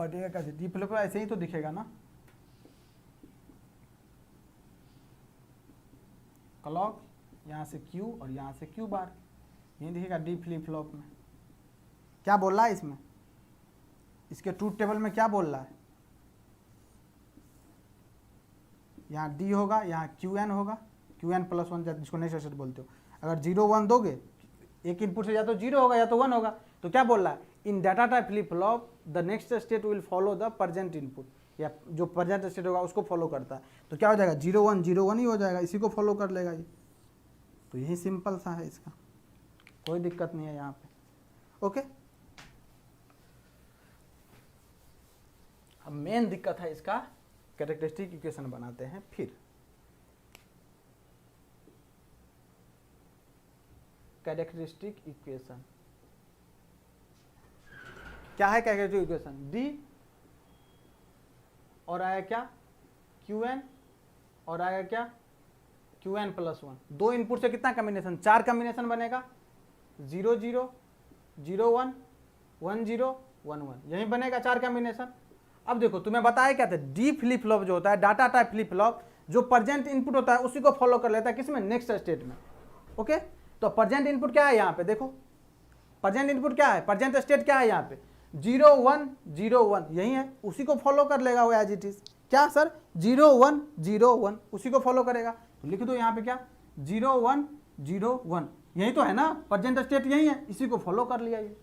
फटेगा कैसे, D flip flop ऐसे ही तो दिखेगा ना, क्लॉक यहाँ से क्यू और यहाँ से क्यू बार, यही दिखेगा डी फ्लिप फ्लॉप में। क्या बोल रहा है इसमें, इसके ट्रूथ टेबल में क्या बोल रहा है, यहाँ डी होगा, यहाँ क्यू एन होगा, क्यू एन प्लस वन जिसको नेक्स्ट स्टेट बोलते हो। अगर 0 1 दोगे, एक इनपुट से या तो 0 होगा या तो 1 होगा, तो क्या बोल रहा है, in data type flip flop the next state will follow the present input, या जो प्रेजेंट स्टेट होगा उसको फॉलो करता है। तो क्या हो जाएगा 0 1 0 1 ही हो जाएगा, इसी को फॉलो कर लेगा ये। तो यही सिंपल सा है इसका, कोई दिक्कत नहीं है यहाँ पे। ओके, अब मेन दिक्कत है इसका कैरेक्टरिस्टिक इक्वेशन बनाते हैं। फिर कैरेक्टरिस्टिक इक्वेशन क्या है, कैरेक्टरिस्टिक इक्वेशन डी और आया क्या क्यू एन और आया क्या क्यू एन प्लस वन। दो इनपुट से कितना कम्बिनेशन, 4 कम्बिनेशन बनेगा, 0 0 0 1 1 0 1 1, यही बनेगा 4 कम्बिनेशन। अब देखो तुम्हें बताया क्या था, डी फ्लिप फ्लॉप जो होता है डाटा टाइप फ्लिप फ्लॉप, जो प्रेजेंट इनपुट होता है उसी को फॉलो कर लेता है, किसमें, नेक्स्ट स्टेट में। ओके, तो प्रेजेंट इनपुट क्या है यहाँ पे, देखो प्रेजेंट इनपुट क्या है, प्रेजेंट स्टेट क्या है यहाँ पे 0 1 0 1, यही है, उसी को फॉलो कर लेगा वो एज इट इज। क्या सर 0 1 0 1, उसी को फॉलो करेगा। तो लिख दो यहाँ पे क्या 0 1 0 1, यही तो है ना, प्रेजेंट स्टेट यही है, इसी को फॉलो कर लिया ये,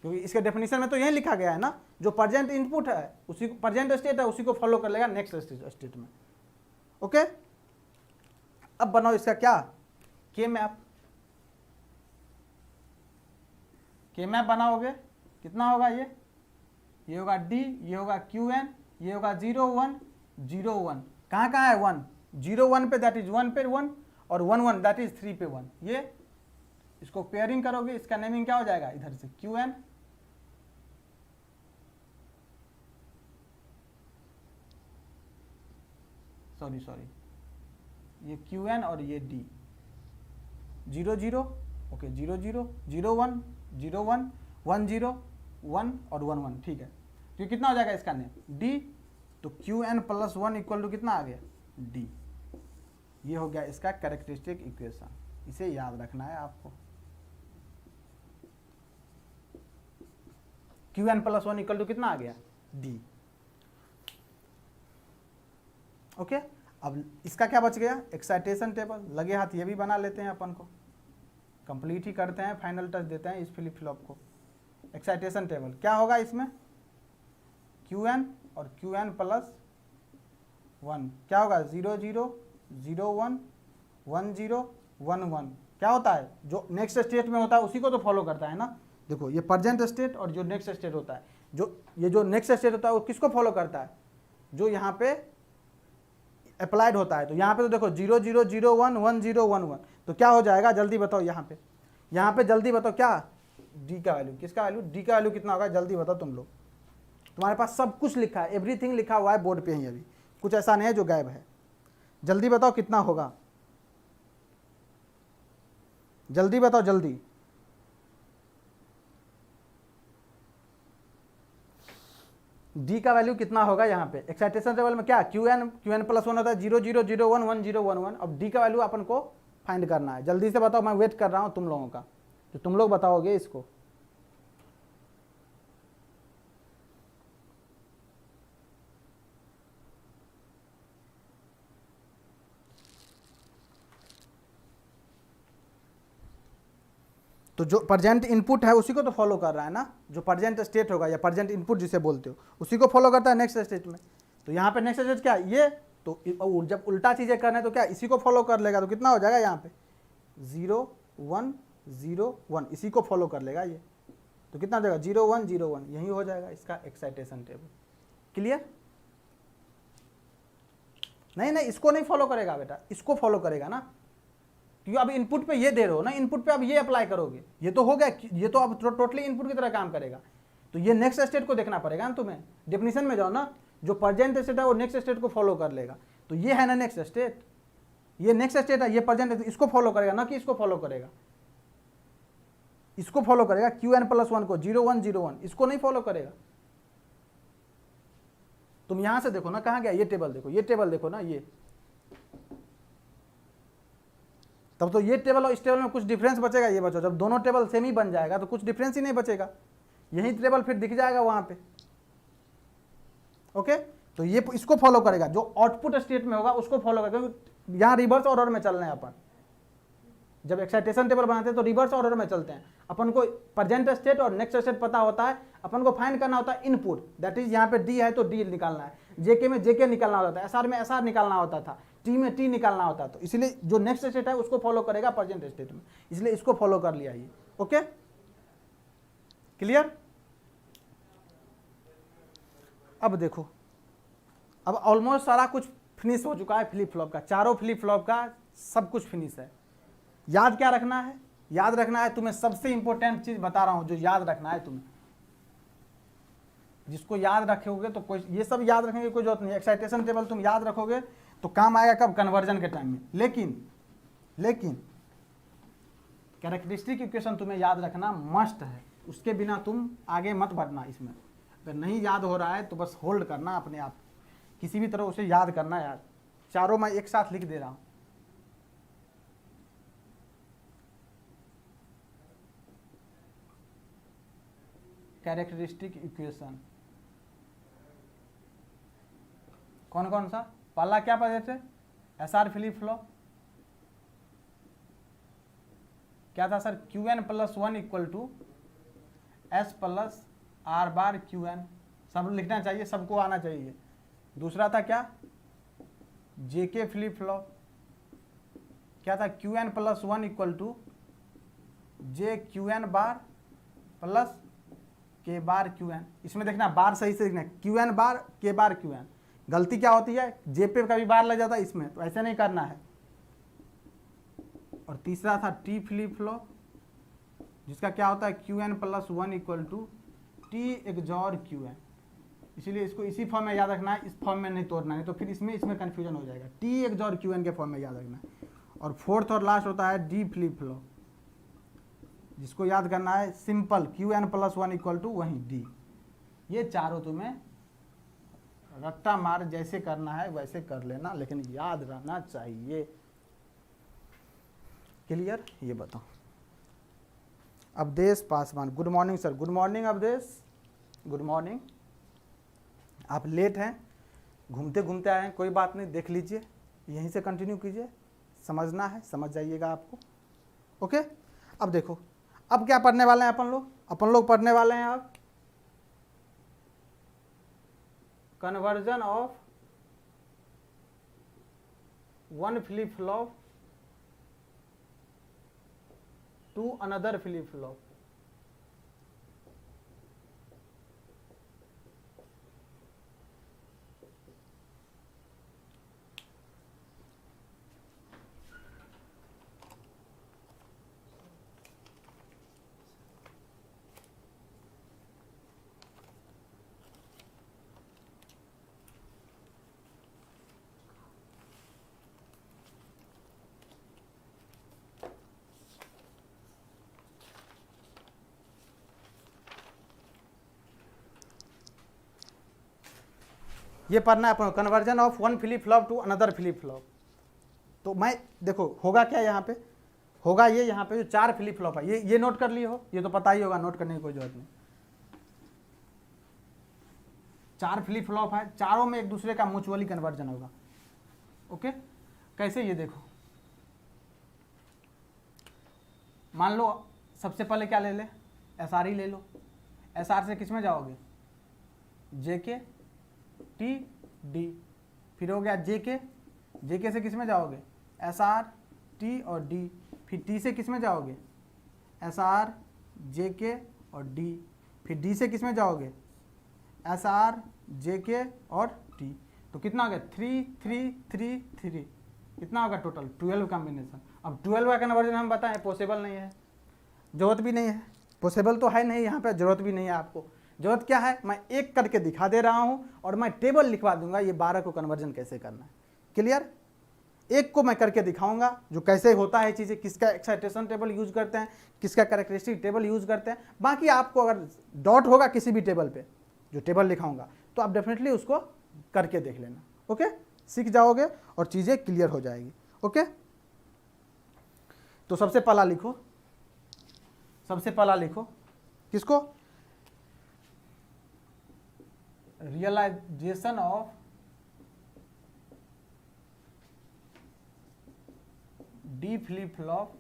क्योंकि इसके डेफिनेशन में तो यही लिखा गया है ना, जो प्रेजेंट इनपुट है उसी को, प्रेजेंट स्टेट है उसी को फॉलो कर लेगा नेक्स्ट स्टेट में। ओके, अब बनाओ इसका क्या के मैप, के मैप बनाओगे, कितना होगा ये होगा डी, ये होगा क्यू एन, ये होगा 0 1 0 1, कहाँ कहाँ है 1, 0 1 पे दैट इज 1 पे 1, और 1 1 दैट इज 3 पे 1, ये इसको पेयरिंग करोगे, इसका नेमिंग क्या हो जाएगा, इधर से क्यू एन सॉरी ये क्यू एन और ये डी, 0 0 ओके 0 0 0 1 0 1 1 0 1 और 1 1, ठीक है। तो कितना हो जाएगा इसका नेम डी, तो Q N plus 1 equal to कितना आ गया डी, ये हो गया इसका कैरेक्टरिस्टिक इक्वेशन, इसे याद रखना है आपको। Q N plus 1 equal to कितना आ गया डी। ओके, अब इसका क्या बच गया, एक्साइटेशन टेबल, लगे हाथ ये भी बना लेते हैं अपन को, कंप्लीट ही करते हैं, फाइनल टच देते हैं इस फ्लिप फ्लॉप को। एक्साइटेशन टेबल क्या होगा इसमें, क्यू एन और क्यू एन प्लस 1, क्या होगा 0 0 0 1 1 0 1 1, क्या होता है जो नेक्स्ट स्टेट में होता है उसी को तो फॉलो करता है ना। देखो ये प्रेजेंट स्टेट और जो नेक्स्ट स्टेट होता है, जो नेक्स्ट स्टेट होता है वो किसको फॉलो करता है, जो यहाँ पे अप्लाइड होता है। तो यहाँ पे तो देखो 0 0 0 1 1 0 1 1, तो क्या हो जाएगा जल्दी बताओ, यहाँ पे जल्दी बताओ क्या, डी का वैल्यू, किसका वैल्यू, डी का वैल्यू कितना होगा, जल्दी बताओ तुम लोग, तुम्हारे पास सब कुछ लिखा है, एवरीथिंग लिखा हुआ है बोर्ड पे ही, अभी कुछ ऐसा नहीं है जो गायब है, जल्दी बताओ कितना होगा, जल्दी बताओ जल्दी। डी का वैल्यू कितना होगा यहाँ पे एक्साइटेशन टेबल में, क्या क्यू एन प्लस 1 होता है 0 0 0 1 1 0 1 1। अब डी का वैल्यू अपन को फाइंड करना है, जल्दी से बताओ, मैं वेट कर रहा हूँ तुम लोगों का, तो तुम लोग बताओगे इसको। तो जो प्रेजेंट इनपुट है उसी को तो फॉलो कर रहा है ना, जो प्रेजेंट स्टेट होगा या प्रेजेंट इनपुट जिसे बोलते हो उसी को फॉलो करता है नेक्स्ट स्टेट में। तो यहाँ पे नेक्स्ट स्टेट क्या ये, तो जब उल्टा चीजें करना है तो क्या इसी को फॉलो कर लेगा, तो कितना हो जाएगा यहाँ पे 0 1 0 1, इसी को फॉलो कर लेगा ये, तो कितना हो जाएगा 0 1 0 1, यही हो जाएगा इसका एक्साइटेशन टेबल। क्लियर, नहीं इसको नहीं फॉलो करेगा बेटा, इसको फॉलो करेगा ना, क्योंकि अब इनपुट पे ये दे रहे हो ना, इनपुट पे अब ये अप्लाई करोगे, ये तो हो गया, ये तो अब टोटली इनपुट की तरह काम करेगा, तो ये नेक्स्ट स्टेट को देखना पड़ेगा ना तुम्हें, डेफिनेशन में जाओ ना, जो प्रेजेंट स्टेट है वो नेक्स्ट स्टेट को फॉलो कर लेगा, तो ये है ना नेक्स्ट स्टेट, ये नेक्स्ट स्टेट है, ये प्रेजेंट, इसको फॉलो करेगा ना कि इसको फॉलो करेगा, इसको फॉलो करेगा क्यू एन प्लस 1 को 0 1 0 1, इसको नहीं फॉलो करेगा, तुम यहां से देखो ना, कहाँ गया ये टेबल, देखो ये टेबल देखो ना, ये तब तो ये टेबल और इस टेबल में कुछ डिफरेंस बचेगा। ये बचो, जब दोनों टेबल सेम ही बन जाएगा तो कुछ डिफरेंस ही नहीं बचेगा, यही टेबल फिर दिख जाएगा वहां पे। ओके, तो ये इसको फॉलो करेगा, जो आउटपुट स्टेट में होगा उसको फॉलो करेगा, क्योंकि यहाँ रिवर्स ऑर्डर में चल रहे हैं अपन। जब एक्साइटेशन टेबल बनाते हैं तो रिवर्स ऑर्डर में चलते हैं। अपन को प्रेजेंट स्टेट और नेक्स्ट स्टेट पता होता है, अपन को फाइंड करना होता है इनपुट, दैट इज यहाँ पे डी है तो डी निकालना है, जेके में जेके निकालना होता था, एसआर में एसआर निकालना होता था, टी में टी निकालना होता। तो इसलिए जो नेक्स्ट स्टेट है उसको फॉलो करेगा प्रेजेंट स्टेट में, इसलिए इसको फॉलो कर लिया ये। Okay, clear. अब देखो, अब ऑलमोस्ट सारा कुछ फिनिश हो चुका है फ्लिप फ्लॉप का, चारों फ्लिप फ्लॉप का सब कुछ फिनिश है। याद क्या रखना है, याद रखना है तुम्हें, सबसे इंपॉर्टेंट चीज बता रहा हूं जो याद रखना है तुम्हें, जिसको याद रखोगे तो कोई ये सब याद रखने की कोई जरूरत नहीं। एक्साइटेशन टेबल तुम याद रखोगे तो काम आएगा कब, कन्वर्जन के टाइम में। लेकिन कैरेक्टरिस्टिक इक्वेशन तुम्हें याद रखना मस्ट है, उसके बिना तुम आगे मत बढ़ना इसमें। अगर नहीं याद हो रहा है तो बस होल्ड करना अपने आप, किसी भी तरह उसे याद करना यार। चारों मैं एक साथ लिख दे रहा हूं। कैरेक्टरिस्टिक इक्वेशन कौन कौन सा, पहला क्या पढ़े थे, एसआर फ्लिप फ्लॉप क्या था sir, Q N plus one equal to S plus R bar Q N, सब लिखना चाहिए, सबको आना चाहिए। दूसरा था क्या, जेके फ्लिप फ्लॉप क्या था, Q N plus one equal to J Q N bar plus K bar Q N. इसमें देखना बार सही से देखना, क्यू एन बार के बार क्यू एन। गलती क्या होती है, जे पे कभी बार लग जाता है, इसमें तो ऐसे नहीं करना है। और तीसरा था टी फ्लिप फ्लॉप, जिसका क्या होता है, Q N plus one equal to T XOR Q N. इसीलिए इसको इसी फॉर्म में याद रखना है, इस फॉर्म में नहीं तोड़ना है, तो फिर इसमें कन्फ्यूजन हो जाएगा। टी एक्सॉर क्यू एन के फॉर्म में याद रखना है। और फोर्थ और लास्ट होता है डी फ्लिप फ्लॉप, जिसको याद करना है simple, Q N plus one equal to वही डी। ये चारों तुम्हें रट्टा मार जैसे करना है वैसे कर लेना, लेकिन याद रहना चाहिए। क्लियर, ये बताओ। Awadhesh Paswan, good morning sir. Good morning Awadhesh, good morning. आप लेट हैं, घूमते घूमते आए हैं, कोई बात नहीं, देख लीजिए, यहीं से कंटिन्यू कीजिए, समझना है समझ जाइएगा आपको। ओके, अब देखो, अब क्या पढ़ने वाले हैं अपन लोग पढ़ने वाले हैं अब conversion of one flip flop to another flip flop. ये पढ़ना है अपन, conversion of one flip flop to another flip flop. तो मैं देखो होगा क्या, यहाँ पे होगा ये, यहाँ पे जो चार फ्लिप फ्लॉप है, ये नोट कर लिए हो, ये तो पता ही होगा, नोट करने की कोई जरूरत नहीं। चार फ्लिप फ्लॉप है, चारों में एक दूसरे का म्यूचुअली कन्वर्जन होगा। ओके, कैसे, ये देखो, मान लो सबसे पहले क्या ले ले, एसआर ही ले लो। एसआर से किस में जाओगे, जेके टी डी, फिर हो गया जेके, जेके से किस में जाओगे, एसआर टी और डी, फिर टी से किस में जाओगे, एसआर जेके और डी, फिर डी से किस में जाओगे, एसआर जेके और टी। तो कितना हो गया, 3 3 3 3, कितना होगा टोटल, 12 कॉम्बिनेशन। अब 12 का कन्वर्जन हम बताएं पॉसिबल नहीं है, जरूरत भी नहीं है, पॉसिबल तो है नहीं, यहाँ पे जरूरत भी नहीं है आपको। जरूरत क्या है, मैं एक करके दिखा दे रहा हूँ और मैं टेबल लिखवा दूंगा ये 12 को कन्वर्जन कैसे करना है। क्लियर, एक को मैं करके दिखाऊंगा जो कैसे होता है चीज़ें, किसका एक्साइटेशन टेबल यूज करते हैं, किसका कैरेक्टरिस्टिक टेबल यूज करते हैं। बाकी आपको अगर डाउट होगा किसी भी टेबल पे जो टेबल लिखाऊंगा तो आप डेफिनेटली उसको करके देख लेना। ओके, सीख जाओगे और चीज़ें क्लियर हो जाएगी। ओके, तो सबसे पहला लिखो किसको, realization of D flip flop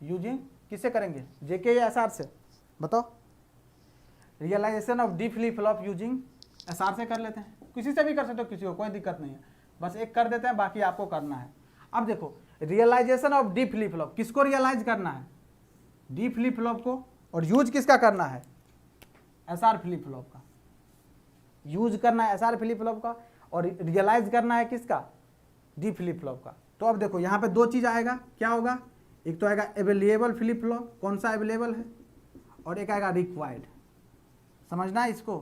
using, किससे करेंगे, जेके या एसआर से, बताओ। Realization of D flip flop using SR से कर लेते हैं, किसी से भी कर सकते हो, किसी को कोई दिक्कत नहीं है, बस एक कर देते हैं, बाकी आपको करना है। अब देखो realization of D flip flop, किसको रियलाइज करना है, डी फ्लिप फ्लॉप को, और यूज किसका करना है, एसआर फ्लिप फ्लॉप का यूज करना है, एसआर फ्लिप फ्लॉप का, और रियलाइज करना है किसका, डी फ्लिप फ्लॉप का। तो अब देखो यहाँ पे दो चीज आएगा, क्या होगा, एक तो आएगा अवेलेबल फ्लिप फ्लॉप, कौन सा अवेलेबल है, और एक आएगा रिक्वायर्ड, समझना है इसको,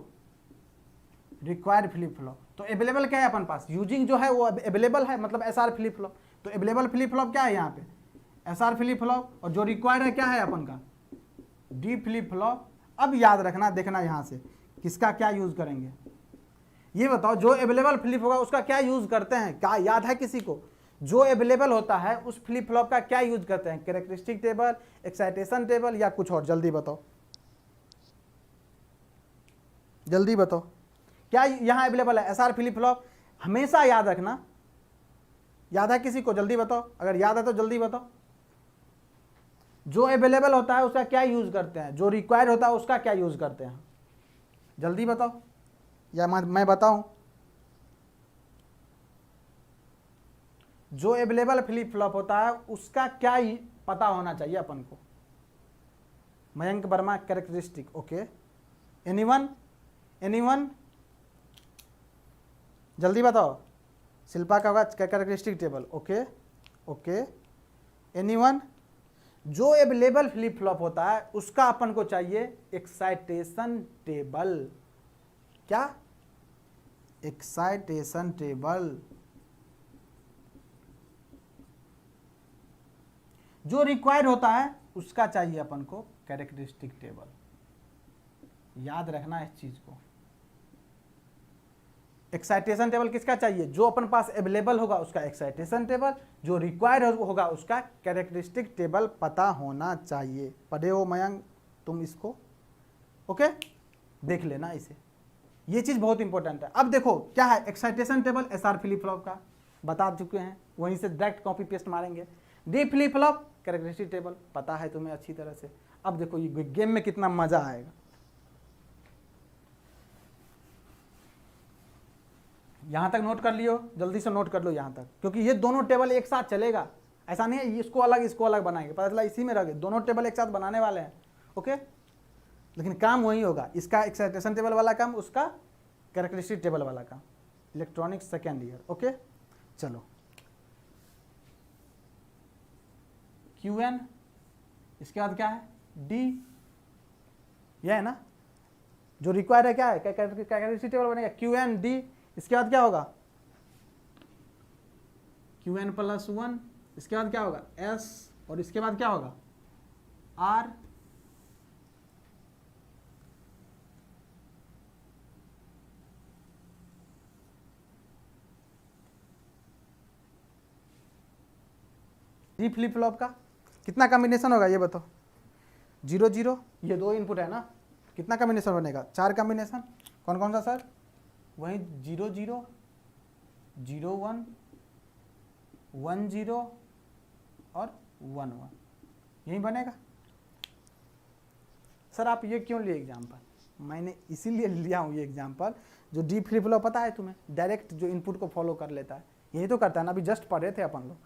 रिक्वायर्ड फ्लिप फ्लॉप। तो अवेलेबल क्या है अपन पास, यूजिंग जो है वो अवेलेबल है, मतलब एसआर फ्लिप फ्लॉप। तो अवेलेबल फ्लिप फ्लॉप क्या है यहाँ पे, एसआर फ्लिप फ्लॉप, और जो रिक्वायर्ड है क्या है अपन का, डी फ्लिप फ्लॉप। अब याद रखना, देखना यहाँ से किसका क्या यूज करेंगे, ये बताओ, जो अवेलेबल फ्लिप होगा उसका क्या यूज करते हैं, क्या याद है किसी को, जो अवेलेबल होता है उस फ्लिप फ्लॉप का क्या यूज करते हैं, कैरेक्टरिस्टिक टेबल, एक्साइटेशन टेबल, या कुछ और, जल्दी बताओ, जल्दी बताओ, क्या यहां अवेलेबल है, एसआर फ्लिप फ्लॉप। हमेशा याद रखना, याद है किसी को, जल्दी बताओ, अगर याद है तो जल्दी बताओ। जो अवेलेबल होता है उसका क्या यूज करते हैं, जो रिक्वायर्ड होता है उसका क्या यूज करते हैं, जल्दी बताओ, या मैं बताऊं। जो अवेलेबल फ्लिप फ्लॉप होता है उसका क्या पता होना चाहिए अपन को, Mayank Verma characteristic. Okay, anyone जल्दी बताओ, शिल्पा का होगा कैरेक्टरिस्टिक टेबल। ओके, एनीवन, जो अवेलेबल फ्लिप फ्लॉप होता है उसका अपन को चाहिए एक्साइटेशन टेबल, क्या, एक्साइटेशन टेबल। जो रिक्वायर्ड होता है उसका चाहिए अपन को कैरेक्टरिस्टिक टेबल, याद रखना इस चीज को। एक्साइटेशन टेबल किसका चाहिए, जो अपन पास अवेलेबल होगा उसका एक्साइटेशन टेबल, जो रिक्वायर्ड होगा उसका कैरेक्टरिस्टिक टेबल पता होना चाहिए। पढ़े हो मयंक तुम इसको, ओके, देख लेना इसे, ये चीज बहुत इंपॉर्टेंट है। अब देखो क्या है, excitation table SR flip flop का बता चुके हैं, वहीं से डायरेक्ट कॉपी पेस्ट मारेंगे। D flip flop characteristic table पता है तुम्हें अच्छी तरह से। अब देखो ये गेम में कितना मजा आएगा, यहां तक नोट कर लियो, जल्दी से नोट कर लो यहां तक, क्योंकि ये दोनों टेबल एक साथ चलेगा, ऐसा नहीं है इसको अलग बनाएंगे, पता चला इसी में रह गए, दोनों टेबल एक साथ बनाने वाले हैं। ओके, लेकिन काम वही होगा, इसका एक्साइटेशन टेबल वाला काम, उसका कैरेक्टरिस्टिक टेबल वाला काम। Electronics second year. ओके, चलो QN, इसके बाद क्या है, D, ये है ना, जो रिक्वायर्ड है क्या है, कैरेक्टरिस्टिक टेबल बनेगा QN D। इसके बाद क्या होगा, QN+1, इसके बाद क्या होगा S, और इसके बाद क्या होगा R, डी फ्लिप फ्लॉप का कितना कॉम्बिनेशन होगा ये बताओ, 0 0, ये दो इनपुट है ना, कितना कॉम्बिनेशन बनेगा, 4 कॉम्बिनेशन। कौन कौन सा सर, वही 0 0 0 1 1 0 और 1 1, यही बनेगा। सर आप ये क्यों लिए एग्जाम्पल, मैंने इसीलिए लिया हूँ ये एग्जाम्पल, जो डी फ्लिप फ्लॉप पता है तुम्हें, डायरेक्ट जो इनपुट को फॉलो कर लेता है, यही तो करता है ना, अभी जस्ट पढ़ रहे थे अपन लोग।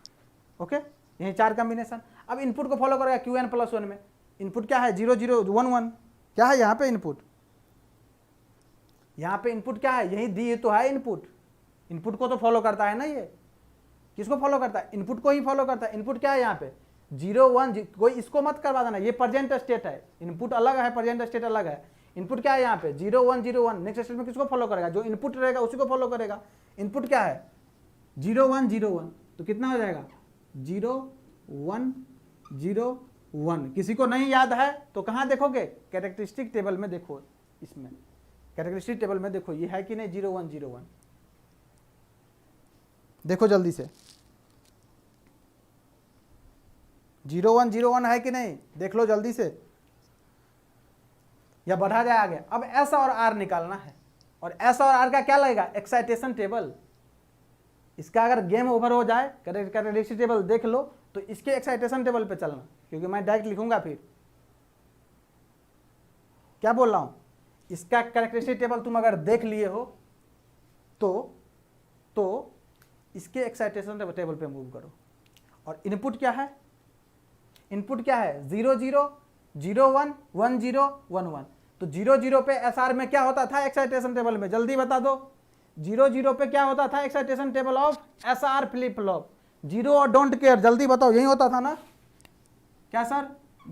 ओके, यही 4 कॉम्बिनेशन। अब इनपुट को फॉलो करेगा QN+1 में, इनपुट क्या है 0 0 1 1, क्या है यहाँ पे इनपुट, यहाँ पे इनपुट क्या है, यही दी तो है इनपुट, इनपुट को तो फॉलो करता है ना, ये किसको फॉलो करता है, इनपुट को ही फॉलो करता है। इनपुट क्या है यहाँ पे 0 1, कोई इसको मत करवा देना, ये प्रेजेंट स्टेट है, इनपुट अलग है, प्रेजेंट स्टेट अलग है। इनपुट क्या है यहाँ पे 0 1 0 1, नेक्स्ट स्टेट में किसको फॉलो करेगा, जो इनपुट रहेगा उसी को फॉलो करेगा। इनपुट क्या है 0 1 0 1, तो कितना हो जाएगा 0 1 0 1। किसी को नहीं याद है तो कहाँ देखोगे, कैरेक्टरिस्टिक टेबल में देखो, इसमें कैरेक्टरिस्टिक टेबल में देखो ये है कि नहीं 0 1 0 1, देखो जल्दी से 0 1 0 1 है कि नहीं, देख लो जल्दी से, या बढ़ा जाए आगे। अब एस और आर निकालना है, और एस और आर का क्या लगेगा, एक्साइटेशन टेबल। इसका अगर गेम ओवर हो जाए, कैरेक्टरिस्टिक टेबल देख लो, तो इसके एक्साइटेशन टेबल पे चलना, क्योंकि मैं डायरेक्ट लिखूंगा फिर। क्या बोल रहा हूं, इसका कैरेक्टरिस्टिक टेबल तुम अगर देख लिए हो तो इसके एक्साइटेशन टेबल पे मूव करो। और इनपुट क्या है, इनपुट क्या है 0 0 0 1 1 0 1 1। तो 0 0 पे एसआर में क्या होता था एक्साइटेशन टेबल में, जल्दी बता दो। 0 0 पे क्या होता था excitation table of SR flip flop, 0 और डोंट केयर, जल्दी बताओ, यही होता था ना क्या सर,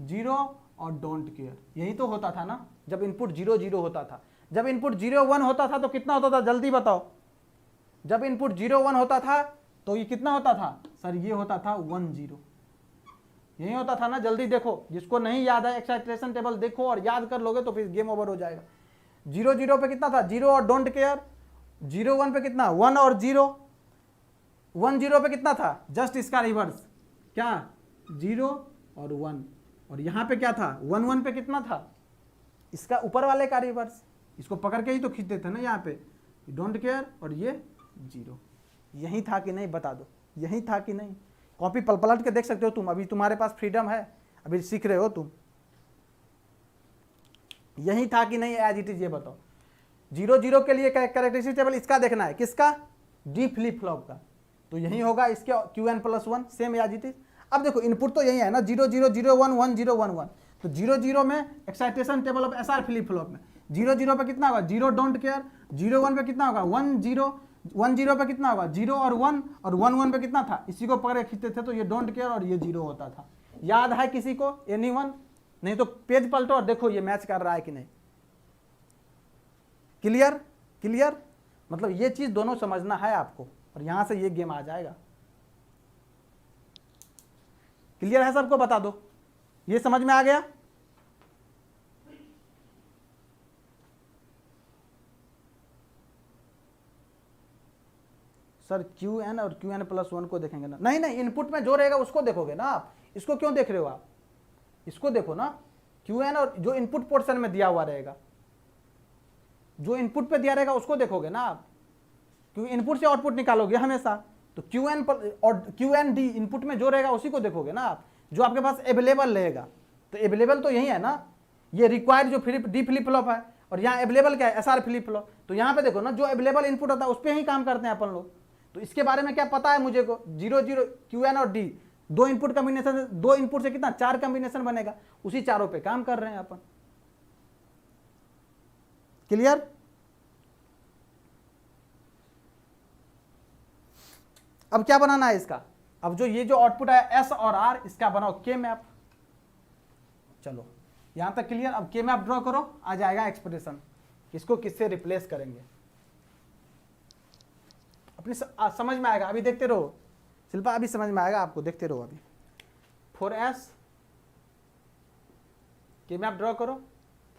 0 और डोंट केयर, यही तो होता था ना जब इनपुट 0 0 होता था। जब इनपुट 0 1 होता था तो कितना होता था, जल्दी बताओ। जब इनपुट 0 1 होता था तो ये कितना होता था सर, ये होता था 1 0, यही होता था ना। जल्दी देखो, जिसको नहीं याद है एक्साइटेशन टेबल देखो और याद कर लोगे तो फिर गेम ओवर हो जाएगा। 0 0 पे कितना था, 0 और डोंट केयर। 0 1 पे कितना, 1 और 0। 1 0 पे कितना था, जस्ट इसका रिवर्स, क्या 0 और 1। और यहां पे क्या था, 1 1 पे कितना था, इसका ऊपर वाले का रिवर्स। इसको पकड़ के ही तो खींचते थे ना यहाँ पे, डोंट केयर और ये 0। यही था कि नहीं, बता दो, यही था कि नहीं। कॉपी पलट के देख सकते हो तुम, अभी तुम्हारे पास फ्रीडम है, अभी सीख रहे हो तुम। यही था कि नहीं, एज इट इज ये बताओ। 0 0 के लिए कैरेक्टरिस्टिक टेबल इसका देखना है, किसका, डी फ्लिप फ्लॉप का। तो यही होगा इसके Qn+1, same as it is. अब देखो इनपुट तो यही है ना, 0 0 0 1 1 0 1 1। तो 0 0 में excitation table of SR flip flop में 0 0 पे कितना होगा, 0 डोंट केयर। 0 1 पे कितना होगा, 1 0। 1 0 पे कितना होगा, 0 और 1। और 1 1 पे कितना था, इसी को पकड़ के खींचते थे तो ये डोंट केयर और ये 0 होता था। याद है किसी को, एनीवन? नहीं तो पेज पलटो और देखो ये मैच कर रहा है कि नहीं। क्लियर, क्लियर, मतलब ये चीज दोनों समझना है आपको, और यहां से ये गेम आ जाएगा। क्लियर है सबको, बता दो, ये समझ में आ गया। सर Qn और Qn+1 को देखेंगे ना, नहीं नहीं, इनपुट में जो रहेगा उसको देखोगे ना आप। इसको क्यों देख रहे हो आप, इसको देखो ना। Qn और जो इनपुट पोर्शन में दिया हुआ रहेगा, जो इनपुट पे दिया रहेगा उसको देखोगे ना आप, क्योंकि इनपुट से आउटपुट निकालोगे हमेशा। तो Qn और Qnd इनपुट में जो रहेगा उसी को देखोगे ना आप, जो आपके पास अवेलेबल रहेगा। तो अवेलेबल तो यही है ना, ये रिक्वायर्ड जो डी फ्लिप फ्लॉप है, और यहाँ अवेलेबल क्या है, एसआर फ्लिप फ्लॉप। तो यहाँ पे देखो ना, जो अवेलेबल इनपुट होता है उस पर ही काम करते हैं अपन लोग। तो इसके बारे में क्या पता है मुझे को, 0 0 Qn और D, दो इनपुट कॉम्बिनेशन, दो इनपुट से कितना 4 कॉम्बिनेशन बनेगा, उसी चारों पे काम कर रहे हैं अपन। क्लियर। अब क्या बनाना है इसका, अब जो ये जो आउटपुट है एस और आर, इसका बनाओ के मैप। चलो यहां तक क्लियर। अब के मैप ड्रॉ करो, आ जाएगा एक्सप्रेशन, इसको किससे रिप्लेस करेंगे अपनी समझ में आएगा। अभी देखते रहो शिल्पा, अभी समझ में आएगा आपको, देखते रहो। अभी 4s के मैप ड्रॉ करो,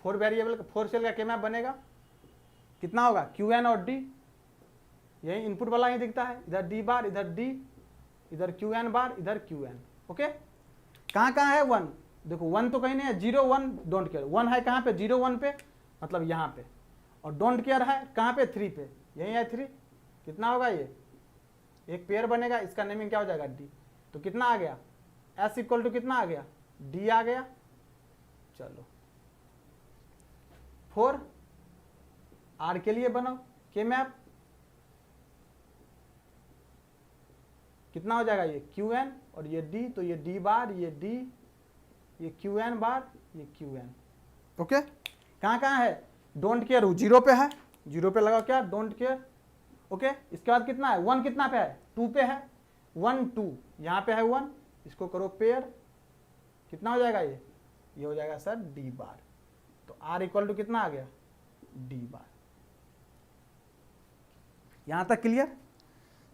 4 वेरिएबल 4 सेल का के मैप बनेगा, कितना होगा Qn और D, यही इनपुट वाला ही दिखता है, इधर D बार, इधर D, इधर Qn बार, इधर Qn। ओके, कहाँ कहाँ है 1, देखो 1 तो कहीं नहीं है, 0 1 डोंट केयर। 1 है कहाँ पे, 0 1 पे, मतलब यहाँ पे। और डोंट केयर है कहाँ पे, 3 पे, यही है 3। कितना होगा ये, एक पेयर बनेगा, इसका नेमिंग क्या हो जाएगा D। तो कितना आ गया, S इक्वल टू कितना आ गया, D आ गया। चलो 4 R के लिए बनाओ के मैप, कितना हो जाएगा ये Qn और ये D, तो ये D बार, ये D, ये Qn बार, ये Qn। ओके, कहाँ कहाँ है, डोंट केयर 0 पे है, 0 पे लगाओ क्या, डोंट केयर। ओके, इसके बाद कितना है, 1 कितना पे है, 2 पे है, 1 2, यहाँ पे है 1, इसको करो पेयर, कितना हो जाएगा ये हो जाएगा सर D बार। तो R इक्वल टू कितना आ गया, D बार। यहां तक क्लियर,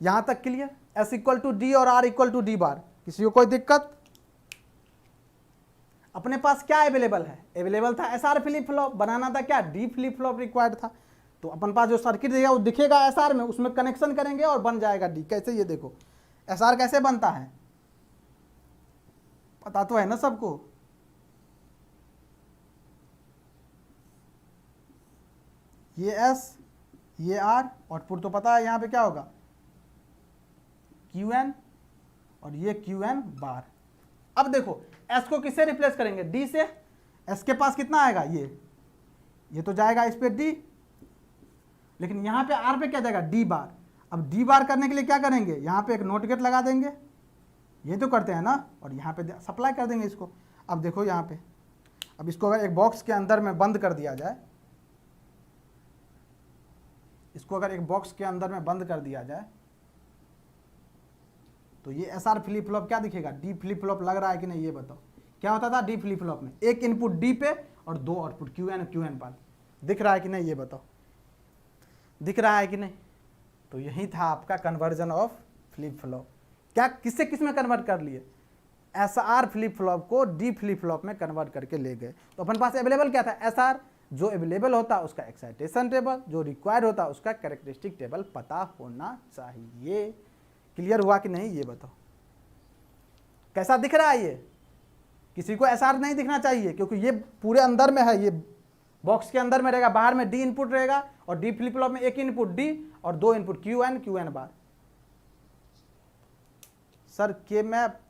यहां तक clear. S equal to D और R equal to D bar, किसी को कोई दिक्कत। अपने पास क्या अवेलेबल है, अवेलेबल था SR फ्लिप फ्लॉप, बनाना था क्या, D फ्लिप फ्लॉप रिक्वायर्ड था। तो अपन पास जो सर्किट देगा वो दिखेगा एसआर में, उसमें कनेक्शन करेंगे और बन जाएगा डी। कैसे, ये देखो एसआर कैसे बनता है, पता तो है ना सबको। ये एस, ये आर, आउटपुट तो पता है यहाँ पे क्या होगा क्यू एन, और ये क्यू एन बार। अब देखो एस को किससे रिप्लेस करेंगे, डी से। एस के पास कितना आएगा, ये तो जाएगा इस पे डी, लेकिन यहाँ पे आर पे क्या जाएगा डी बार। अब डी बार करने के लिए क्या करेंगे, यहाँ पे एक नोट गेट लगा देंगे, ये तो करते हैं ना, और यहाँ पे सप्लाई कर देंगे इसको। अब देखो यहाँ पे, अब इसको अगर एक बॉक्स के अंदर में बंद कर दिया जाए, इसको अगर एक बॉक्स के अंदर में बंद कर दिया जाए, तो ये एसआर फ्लिप फ्लॉप क्या दिखेगा, डी फ्लिप फ्लॉप लग रहा है कि नहीं, ये बताओ। क्या होता था डी फ्लिप फ्लॉप में, एक इनपुट डी पे और दो आउटपुट क्यू एन पर। दिख रहा है कि नहीं, ये बताओ, दिख रहा है कि नहीं। तो यही था आपका कन्वर्जन ऑफ फ्लिप फ्लॉप। क्या किससे किस में कन्वर्ट कर लिए, एसआर फ्लिप फ्लॉप को डी फ्लिप फ्लॉप में कन्वर्ट करके ले गए। तो अपन पास अवेलेबल क्या था, एसआर, जो अवेलेबल होता उसका एक्साइटेशन टेबल, जो रिक्वायर्ड होता उसका कैरेक्टरिस्टिक टेबल पता होना चाहिए। क्लियर हुआ कि नहीं, ये बताओ। कैसा दिख रहा है ये, किसी को एसआर नहीं दिखना चाहिए, क्योंकि ये पूरे अंदर में है, ये बॉक्स के अंदर में रहेगा, बाहर में डी इनपुट रहेगा, और डी फ्लिप फ्लॉप में एक इनपुट डी और दो इनपुट क्यू एन बार। सर के मैप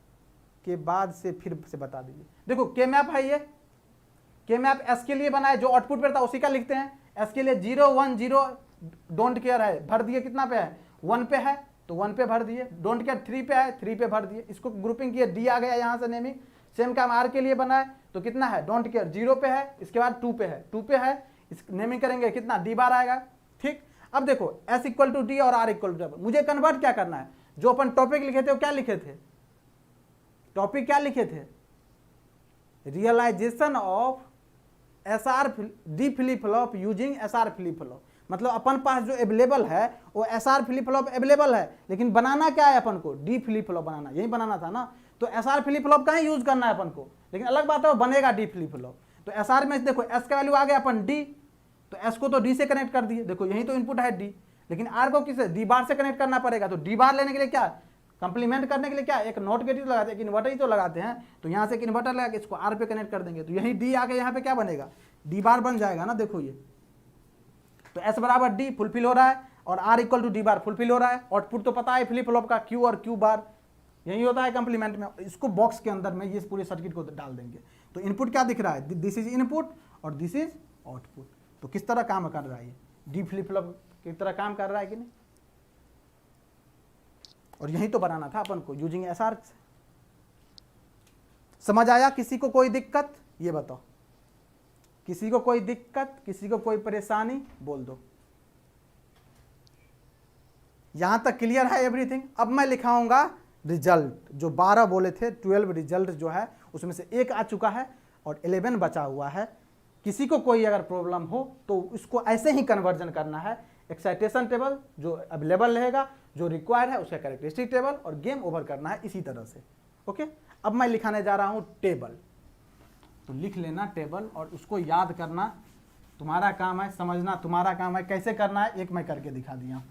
के बाद से फिर से बता दीजिए। देखो के मैप है, ये के मैप एस के लिए बनाए, जो आउटपुट पे था उसी का लिखते हैं। एस के लिए 0 1 0 डोंट केयर है, भर दिए, कितना पे है 1 पे है तो 1 पे भर दिए, डोंट केयर 3 पे है 3 पे भर दिए, इसको ग्रुपिंग किए, डी आ गया यहाँ से नेमिंग। सेम काम आर के लिए बनाए, तो कितना है डोंट केयर 0 पे है, इसके बाद 2 पे है, 2 पे है, इस नेमिंग करेंगे कितना डी बार आएगा। ठीक, अब देखो एस इक्वल टू डी और आर इक्वल टू, मुझे कन्वर्ट क्या करना है, जो अपन टॉपिक लिखे थे वो क्या लिखे थे, टॉपिक क्या लिखे थे, realization of SR D flip flop using SR flip flop. मतलब अपन पास जो अवेलेबल है वो एसआर फ्लिप फ्लॉप अवेलेबल है, लेकिन बनाना क्या है अपन को, डी फ्लिप फ्लॉप बनाना, यही बनाना था ना। तो एसआर फ्लिप फ्लॉप का ही यूज करना है अपन को, लेकिन अलग बात है वो बनेगा डी फ्लिप फ्लॉप। तो एसआर में देखो एस का वैल्यू आ गया अपन डी, तो एस को तो डी से कनेक्ट कर दिए, देखो यही तो इनपुट है डी, लेकिन आर को किसे डी बार से कनेक्ट करना पड़ेगा। तो डी बार लेने के लिए क्या, कंप्लीमेंट करने के लिए क्या, एक नॉट गेट लगाते हैं, एक इन्वर्टर ही तो लगाते हैं, तो यहाँ से एक इन्वर्टर लगा के इसको आर पे कनेक्ट कर देंगे, तो यही डी आके यहाँ पे क्या बनेगा, डी बार बन जाएगा ना। देखो ये तो एस बराबर डी फुलफिल हो रहा है, और R equal to D bar fulfill हो रहा है। आउटपुट तो पता है फ्लिप फ्लॉप का क्यू और क्यू बार, यही होता है कंप्लीमेंट में। इसको बॉक्स के अंदर में ये पूरे सर्किट को डाल देंगे, तो इनपुट क्या दिख रहा है, दिस इज इनपुट और दिस इज आउटपुट। तो किस तरह काम कर रहा है ये, डी फ्लिप फ्लॉप की तरह काम कर रहा है कि नहीं। और यही तो बनाना था अपन को यूजिंग एसआर। समझ आया, किसी को कोई दिक्कत, ये बताओ, किसी को कोई दिक्कत, किसी को कोई परेशानी, बोल दो। यहां तक क्लियर है एवरीथिंग। अब मैं लिखाऊंगा रिजल्ट, जो 12 बोले थे 12 रिजल्ट जो है उसमें से एक आ चुका है और 11 बचा हुआ है। किसी को कोई अगर प्रॉब्लम हो तो इसको ऐसे ही कन्वर्जन करना है, एक्साइटेशन टेबल जो अवेलेबल रहेगा, जो रिक्वायर्ड है उसका कैरेक्टरिस्टिक टेबल, और गेम ओवर करना है इसी तरह से। ओके, अब मैं लिखाने जा रहा हूं टेबल, तो लिख लेना टेबल और उसको याद करना तुम्हारा काम है, समझना तुम्हारा काम है। कैसे करना है एक मैं करके दिखा दिया,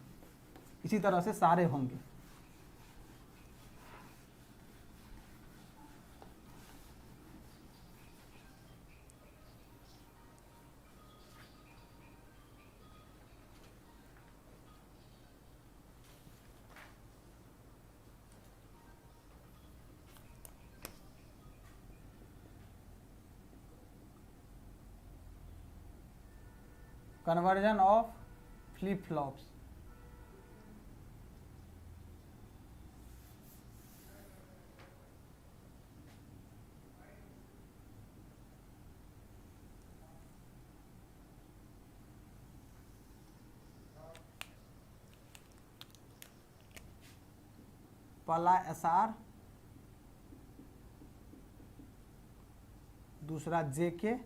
इसी तरह से सारे होंगे। कन्वर्जन ऑफ फ्लिप फ्लॉप्स, पहला एसआर, दूसरा जेके,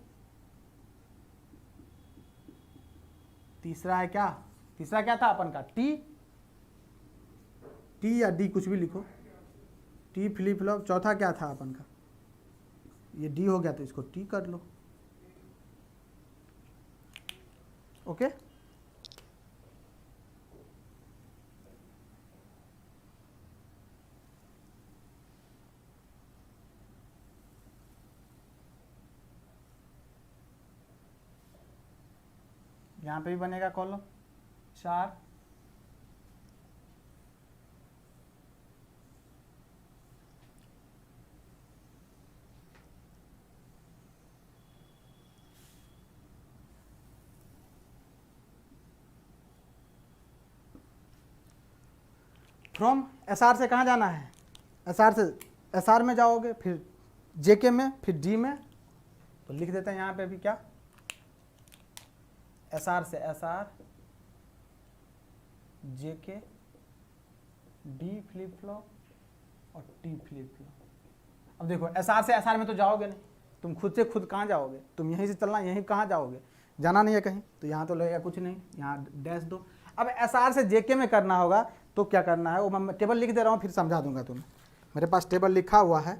तीसरा है क्या, तीसरा क्या था अपन का टी, टी या डी कुछ भी लिखो, टी फ्लिप फ्लॉप। चौथा क्या था अपन का, ये डी हो गया तो इसको टी कर लो। ओके, यहाँ पे भी बनेगा कॉलम 4, फ्रॉम एसआर से कहाँ जाना है, एसआर से एसआर में जाओगे, फिर जेके में, फिर डी में, तो लिख देते हैं यहाँ पे भी क्या, एसआर से एसआर, जेके, डी फ्लिप फ्लॉप और टी फ्लिप फ्लॉप। अब देखो एसआर से एसआर में तो जाओगे नहीं, तुम खुद से खुद कहाँ जाओगे, तुम यहीं से चलना, यहीं कहाँ जाओगे, जाना नहीं है कहीं, तो यहाँ तो लगेगा कुछ नहीं, यहाँ डैश दो। अब एसआर से जेके में करना होगा तो क्या करना है, वो मैं टेबल लिख दे रहा हूँ, फिर समझा दूंगा तुम्हें। मेरे पास टेबल लिखा हुआ है,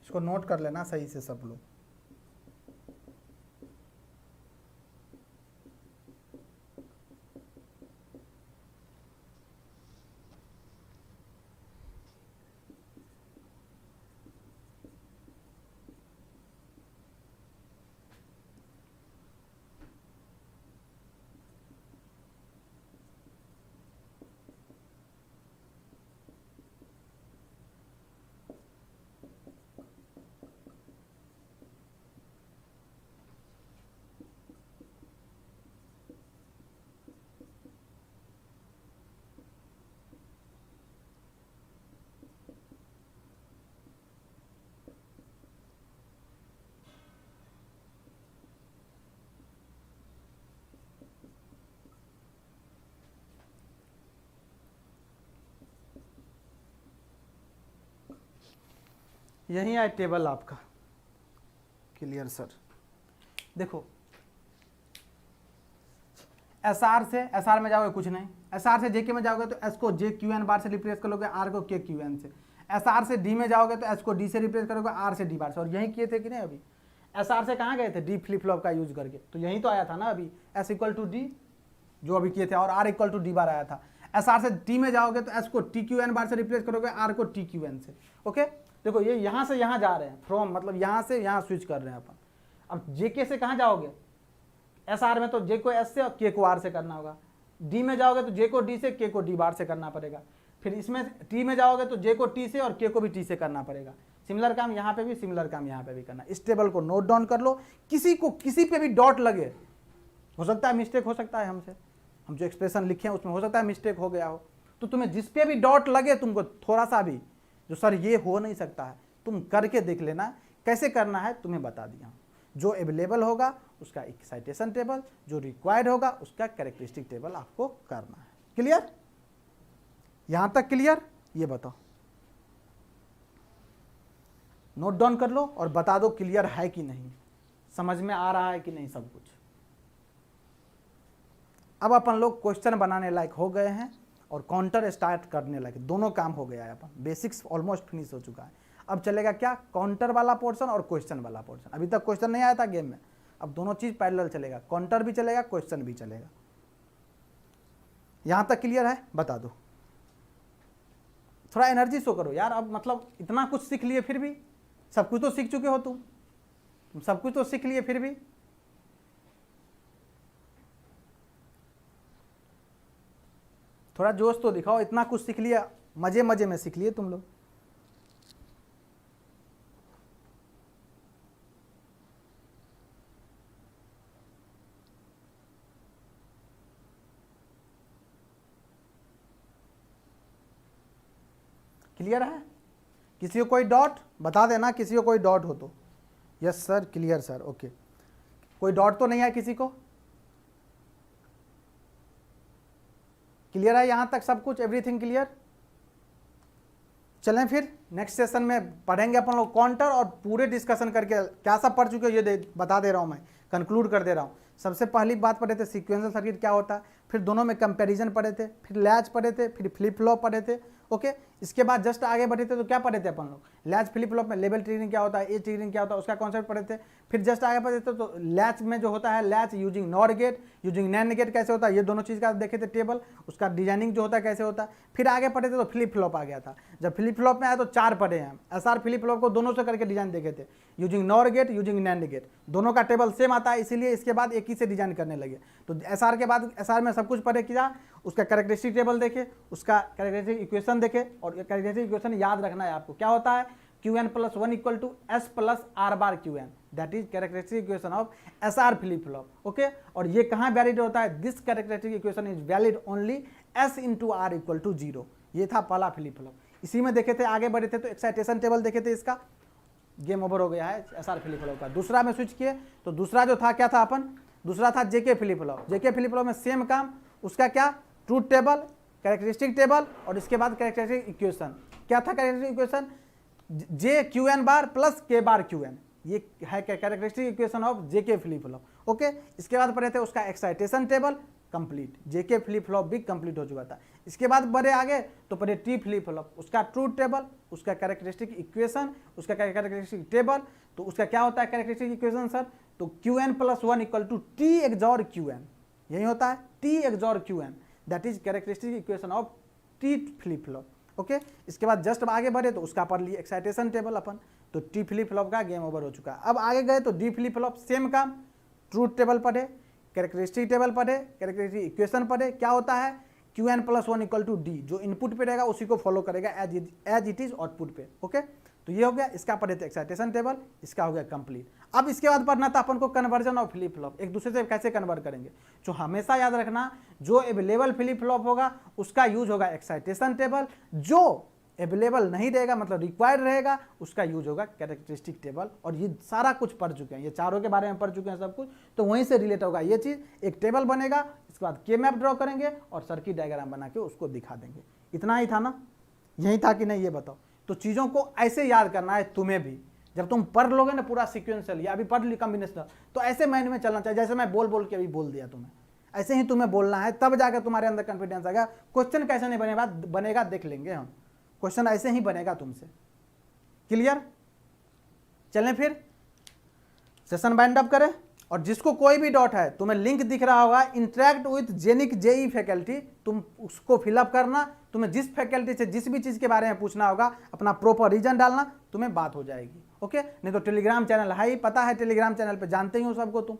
इसको नोट कर लेना सही से सब लोग। यही है टेबल आपका, क्लियर सर। देखो एसआर से एसआर में जाओगे कुछ नहीं, एसआर से जेके में जाओगे तो एस को जे क्यू एन बार से रिप्लेस कर लोगे, आर को के क्यू एन से। एसआर से डी में जाओगे तो एस को डी से रिप्लेस करोगे, आर से डी बार से। और यही किए थे कि नहीं अभी, एसआर से कहाँ गए थे, डी फ्लिप फ्लॉप का यूज करके, तो यही तो आया था ना अभी, एस इक्वल टू डी जो अभी किए थे, और R equal to D bar आया था। एसआर से टी में जाओगे तो एस को टी क्यू एन बार से रिप्लेस करोगे, आर को टी क्यू एन से। ओके, देखो ये यहाँ से यहाँ जा रहे हैं, फ्रॉम मतलब यहाँ से यहाँ स्विच कर रहे हैं अपन। अब जेके से कहाँ जाओगे, एसआर में तो जे को एस से और के को आर से करना होगा। डी में जाओगे तो जे को डी से, के को डी बार से करना पड़ेगा। फिर इसमें टी में जाओगे तो जे को टी से और के को भी टी से करना पड़ेगा। सिमिलर काम यहाँ पे भी, सिमिलर काम यहाँ पे भी करना। इस टेबल को नोट डाउन कर लो। किसी को किसी पे भी डॉट लगे, हो सकता है मिस्टेक हो सकता है हमसे, हम जो एक्सप्रेशन लिखे हैं उसमें हो सकता है मिस्टेक हो गया हो, तो तुम्हें जिस पे भी डॉट लगे, तुमको थोड़ा सा भी जो सर ये हो नहीं सकता है, तुम करके देख लेना। कैसे करना है तुम्हें बता दिया। जो अवेलेबल होगा उसका एक्साइटेशन टेबल, जो रिक्वायर्ड होगा उसका कैरेक्टरिस्टिक टेबल आपको करना है। क्लियर, यहां तक क्लियर? ये बताओ, नोट डाउन कर लो और बता दो क्लियर है कि नहीं, समझ में आ रहा है कि नहीं सब कुछ। अब अपन लोग क्वेश्चन बनाने लायक हो गए हैं और काउंटर स्टार्ट करने लायक, दोनों काम हो गया है। अपन बेसिक्स ऑलमोस्ट फिनिश हो चुका है। अब चलेगा क्या, काउंटर वाला पोर्शन और क्वेश्चन वाला पोर्शन। अभी तक क्वेश्चन नहीं आया था गेम में, अब दोनों चीज पैरेलल चलेगा, काउंटर भी चलेगा, क्वेश्चन भी चलेगा। यहां तक क्लियर है? बता दो, थोड़ा एनर्जी शो करो यार। अब मतलब इतना कुछ सीख लिए फिर भी, सब कुछ तो सीख चुके हो तुम सब कुछ तो सीख लिए फिर भी। थोड़ा जोश तो दिखाओ, इतना कुछ सीख लिया, मजे मजे में सीख लिए तुम लोग। क्लियर है? किसी को कोई डॉट बता देना, किसी को कोई डॉट हो तो। Yes sir, clear sir, okay. कोई डॉट तो नहीं है किसी को? क्लियर है यहां तक सब कुछ, एवरीथिंग क्लियर? चलें फिर नेक्स्ट सेशन में पढ़ेंगे अपन लोग काउंटर, और पूरे डिस्कशन करके क्या सब पढ़ चुके हो ये बता दे रहा हूँ, मैं कंक्लूड कर दे रहा हूँ। सबसे पहली बात पढ़े थे सीक्वेंशियल सर्किट क्या होता है, फिर दोनों में कंपैरिजन पढ़े थे, फिर लैच पढ़े थे, फिर फ्लिप फ्लॉप पढ़े थे। ओके, इसके बाद जस्ट आगे बढ़े थे तो क्या पढ़े थे अपन लोग, लैच फ्लिप फ्लॉप में लेवल ट्रिगरिंग क्या होता है, एज ट्रिगरिंग क्या होता है, उसका कॉन्सेप्ट पढ़े थे। फिर जस्ट आगे बढ़े थे तो लैच में जो होता है, latch using NOR gate, using NAND gate कैसे होता है, ये दोनों चीज़ का देखे थे टेबल, उसका डिजाइनिंग जो होता है कैसे होता है। फिर आगे पढ़े थे तो फ्लिप फ्लॉप आ गया था। जब फ्लिप फ्लॉप में आया तो 4 पढ़े हैं, एसआर फ्लिप फ्लॉप को दोनों से करके डिजाइन देखे थे, using NOR gate, using NAND gate, दोनों का टेबल सेम आता है, इसीलिए इसके बाद एक ही से डिजाइन करने लगे। तो एसआर के बाद एसआर में सब कुछ पढ़े किया, उसका कैरेक्टरिस्टिक टेबल देखे, उसका कैरेक्टरिस्टिक इक्वेशन देखे, और कैरेक्टरिस्टिक इक्वेशन याद रखना है आपको, क्या होता है, Qn + 1 = S + R bar Qn, that is characteristic equation of SR flip flop. Okay, और ये कहाँ वैलिड होता है, this characteristic equation is valid only S × R = 0। ये था पहला फ्लिप फ्लॉप। इसी में देखे थे, आगे बढ़े थे तो एक्साइटेशन टेबल देखे थे, इसका गेम ओवर हो गया है एसआर फ्लिप फ्लॉप का। दूसरा में स्विच किए तो दूसरा जो था क्या था अपन, दूसरा था JK flip flop. JK flip flop में सेम काम, उसका क्या, ट्रूथ टेबल, कैरेक्टरिस्टिक टेबल, और इसके बाद कैरेक्टरिस्टिक इक्वेशन। क्या था कैरेक्टरिस्टिक इक्वेशन, JQn बार प्लस K बार Qn, ये है characteristic equation of JK flip flop. Okay, इसके बाद पढ़े थे उसका excitation table, complete, JK flip flop भी कंप्लीट हो चुका था। इसके बाद बढ़े आगे तो पढ़े टी फ्लिप फ्लॉप, उसका ट्रूथ टेबल, उसका कैरेक्टरिस्टिक इक्वेशन, उसका कैरेक्टरिस्टिक टेबल। तो उसका क्या होता है कैरेक्टरिस्टिक इक्वेशन सर, तो Qn + 1 = T XOR Qn, यही होता है T XOR Qn, that is characteristic equation of T flip flop. Okay, इसके बाद जस्ट आगे बढ़े तो उसका पढ़ लिए एक्साइटेशन टेबल अपन, तो टी फ्लिप फ्लॉप का गेम ओवर हो चुका है। अब आगे गए तो डी फ्लिप फ्लॉप, सेम काम, ट्रूथ टेबल पढ़े, कैरेक्टरिस्टिक टेबल पढ़े, कैरेक्टरिस्टिक इक्वेशन पढ़े। क्या होता है, Qn + 1 = D, जो इनपुट पे रहेगा उसी को फॉलो करेगा एज इट इज आउटपुट पे। ओके, तो ये हो गया, इसका पढ़े थे एक्साइटेशन टेबल, इसका हो गया कंप्लीट। अब इसके बाद पढ़ना था अपन को कन्वर्जन ऑफ फ्लिप फ्लॉप, एक दूसरे से कैसे कन्वर्ट करेंगे। जो हमेशा याद रखना, जो अवेलेबल फ्लिप फ्लॉप होगा उसका यूज होगा एक्साइटेशन टेबल, जो अवेलेबल नहीं रहेगा मतलब रिक्वायर्ड रहेगा उसका यूज होगा कैरेक्टरिस्टिक टेबल। और ये सारा कुछ पढ़ चुके हैं, ये चारों के बारे में पढ़ चुके हैं सब कुछ, तो वहीं से रिलेट होगा ये चीज़। एक टेबल बनेगा, इसके बाद के मैप ड्रॉ करेंगे और सर्किट डायग्राम बना के उसको दिखा देंगे। इतना ही था ना, यही था कि नहीं ये बताओ। तो चीज़ों को ऐसे याद करना है तुम्हें भी, जब तुम पढ़ लोगे ना पूरा सीक्वेंशियल, या अभी पढ़ ली कॉम्बिनेशनल, तो ऐसे माइंड में चलना चाहिए, जैसे मैं बोल बोल के अभी बोल दिया तुम्हें, ऐसे ही तुम्हें बोलना है, तब जाकर तुम्हारे अंदर कॉन्फिडेंस आएगा। क्वेश्चन कैसे नहीं बनेगा देख लेंगे हम, क्वेश्चन ऐसे ही बनेगा तुमसे। क्लियर, चलें फिर सेशन वाइंड अप करें। और जिसको कोई भी डाउट है, तुम्हें लिंक दिख रहा होगा इंटरेक्ट विथ जेनिक जेई फैकल्टी, तुम उसको फिलअप करना। तुम्हें जिस फैकल्टी से जिस भी चीज़ के बारे में पूछना होगा, अपना प्रॉपर रीजन डालना, तुम्हें बात हो जाएगी। ओके, नहीं तो टेलीग्राम चैनल है ही, पता है टेलीग्राम चैनल पे जानते ही हो सबको तुम,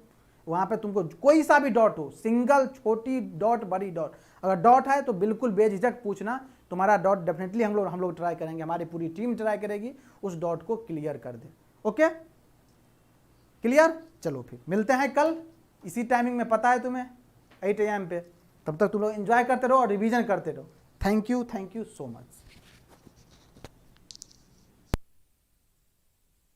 वहाँ पे तुमको कोई सा भी डाउट हो, सिंगल छोटी डाउट बड़ी डाउट, अगर डाउट है तो बिल्कुल बेझिझक पूछना, तुम्हारा डाउट डेफिनेटली हम लोग ट्राई करेंगे, हमारी पूरी टीम ट्राई करेगी उस डाउट को क्लियर कर दे। ओके, क्लियर, चलो फिर मिलते हैं कल इसी टाइमिंग में, पता है तुम्हें 8 AM पे। तब तक तुम लोग एंजॉय करते रहो और रिवीजन करते रहो। Thank you so much.